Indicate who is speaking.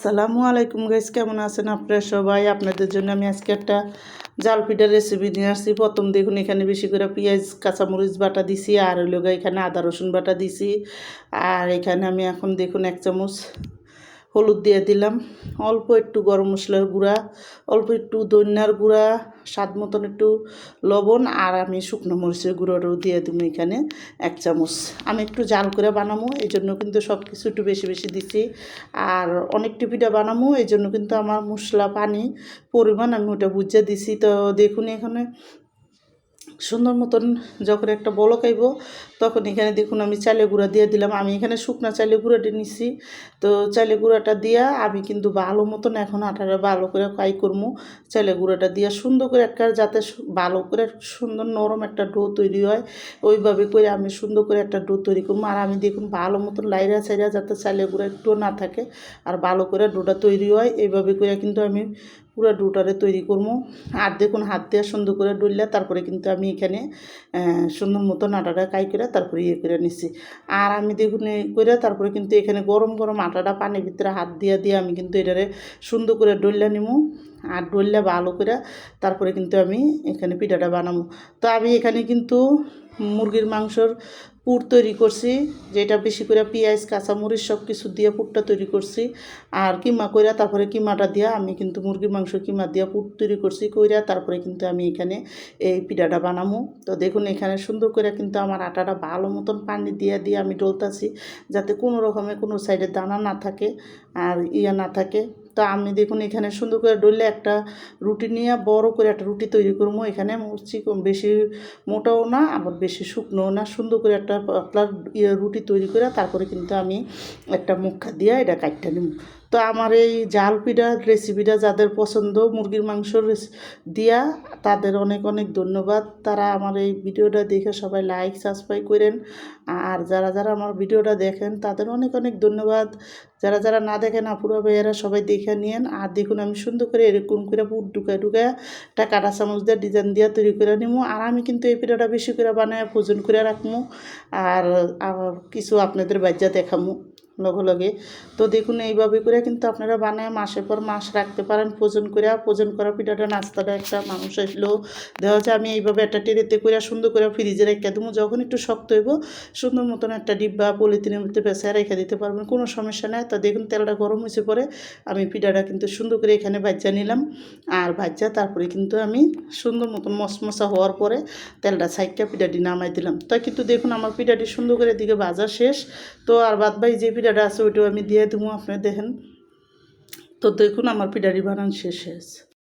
Speaker 1: আসসালামু আলাইকুম গাইস, কেমন আছেন আপনারা সবাই? আপনাদের জন্য আমি আজকে একটা জাল পিঠার রেসিপি নিয়ে আসছি। প্রথম দেখুন এখানে বেশি করে পেঁয়াজ কাঁচামরিচ বাটা দিছি, আর হইল এখানে আদা রসুন বাটা দিছি। আর এখানে আমি এখন দেখুন 1 চামচ হলুদ দিয়ে দিলাম, অল্প একটু গরম মশলার গুঁড়া, অল্প একটু ধনিয়ার গুঁড়া, স্বাদ মতন একটু লবণ, আর আমি শুকনো মরিচের গুঁড়োটাও দিয়ে দেবো এখানে 1 চামচ। আমি একটু জাল করে বানাবো, এই জন্য কিন্তু সব কিছু একটু বেশি বেশি দিছি। আর অনেকটি পিঠা বানাবো, এই জন্য কিন্তু আমার মশলা পানি পরিমাণ আমি ওটা বুঝে দিছি। তো দেখুন এখানে সুন্দর মতন যখন একটা বলক আইব তখন এখানে দেখুন আমি চালের গুঁড়া দিয়ে দিলাম। আমি এখানে শুকনা চালের গুঁড়াটা নিছি। তো চালের গুঁড়াটা দিয়া আমি কিন্তু ভালো মতন এখন আটাটা ভালো করে ফ্রাই করবো। চালের গুঁড়াটা দিয়া সুন্দর করে একটা যাতে ভালো করে সুন্দর নরম একটা ডো তৈরি হয়, ওইভাবে করে আমি সুন্দর করে একটা ডো তৈরি করবো। আর আমি দেখুন ভালো মতন লাইরা চাইরা যাতে চালের গুঁড়া একটুও না থাকে আর ভালো করে ডোটা তৈরি হয়, এইভাবে করে কিন্তু আমি পুরো ডোটারে তৈরি করবো। আর দেখুন হাত দিয়ে সুন্দর করে ডললে তারপরে কিন্তু আমি এখানে সুন্দর মতন আটাটা কাই করে তারপরে ইয়ে করে নিচ্ছি। আর আমি দেখুন এই করে তারপরে কিন্তু এখানে গরম গরম আটাটা পানির ভিতরে হাত দিয়ে দিয়ে আমি কিন্তু এটারে সুন্দর করে ডললে নিমু। আর ডললে ভালো করে তারপরে কিন্তু আমি এখানে পিঠাটা বানাবো। তো আমি এখানে কিন্তু মুরগির মাংসর পুর তৈরি করছি, যেটা বেশি করে পেঁয়াজ কাঁচামরিচ সব কিছু দিয়ে পুরটা তৈরি করছি। আর কিমা কইরা তারপরে কিমাটা দিয়া আমি কিন্তু মুরগির মাংস কিমা দিয়া পুর তৈরি করছি কইরা তারপরে কিন্তু আমি এখানে এই পিঠাটা বানাবো। তো দেখুন এখানে সুন্দর করে কিন্তু আমার আটাটা ভালো মতন পানি দিয়ে দিয়ে আমি ডলতাছি, যাতে কোনো রকমের কোনো সাইডে দানা না থাকে আর ইয়া না থাকে। তো আমি দেখুন এখানে সুন্দর করে ডললে একটা রুটি নিয়ে বড় করে একটা রুটি তৈরি করবো। এখানে বেশি মোটাও না আবার বেশি শুকনোও না, সুন্দর করে একটা পাতলা রুটি তৈরি করে তারপরে কিন্তু আমি একটা মুখা দিয়ে এটা কাটতে নিব। তো আমার এই জাল পিঠার রেসিপিটা যাদের পছন্দ মুরগির মাংসর দিয়া, তাদের অনেক অনেক ধন্যবাদ। তারা আমার এই ভিডিওটা দেখে সবাই লাইক সাবস্ক্রাইব করেন। আর যারা যারা আমার ভিডিওটা দেখেন তাদের অনেক অনেক ধন্যবাদ। যারা যারা না দেখেন আপুরা ভাইয়েরা সবাই দেখে নিন। আর দেখুন আমি সুন্দর করে এরকম করে পুর ঢুকায় ঢুকায় একটা কাঁটা চামচ দিয়ে ডিজাইন দিয়ে তৈরি করে নিব। আর আমি কিন্তু এই পিঠাটা বেশি করে বানায় ফ্রোজেন করে রাখবো, আর কিছু আপনাদের বাজ্যা দেখামো লগে লগে। তো দেখুন এইভাবে করে কিন্তু আপনারা বানায় মাসের পর মাস রাখতে পারেন ফ্রোজেন করা পিঠাটা নাস্তাটা একটা মানুষ আসলেও দেওয়া যায়। আমি এইভাবে একটা টেরেতে করে সুন্দর করে ফ্রিজে রেখে দেবো, যখন একটু শক্ত হইব সুন্দর মতন একটা ডিব্বা পলিথিনের মধ্যে পেঁচায় রেখে দিতে পারবেন, কোনো সমস্যা নেই। তো দেখুন তেলটা গরম হয়েছে পরে আমি পিঠাটা কিন্তু সুন্দর করে এখানে ভাজ্যা নিলাম। আর ভাজ্যা তারপরে কিন্তু আমি সুন্দর মতন মশমশা হওয়ার পরে তেলটা সাইডটা পিঠাটি নামাই দিলাম। তো কিন্তু দেখুন আমার পিঠাটি সুন্দর করে দিকে ভাজা শেষ। তো আর বাদ বাই যে পিঠাটা আছে ওইটাও আমি দিয়ে দেবো, আপনারা দেখেন। তো দেখুন আমার পিঠাটি বানান শেষ হয়েছে।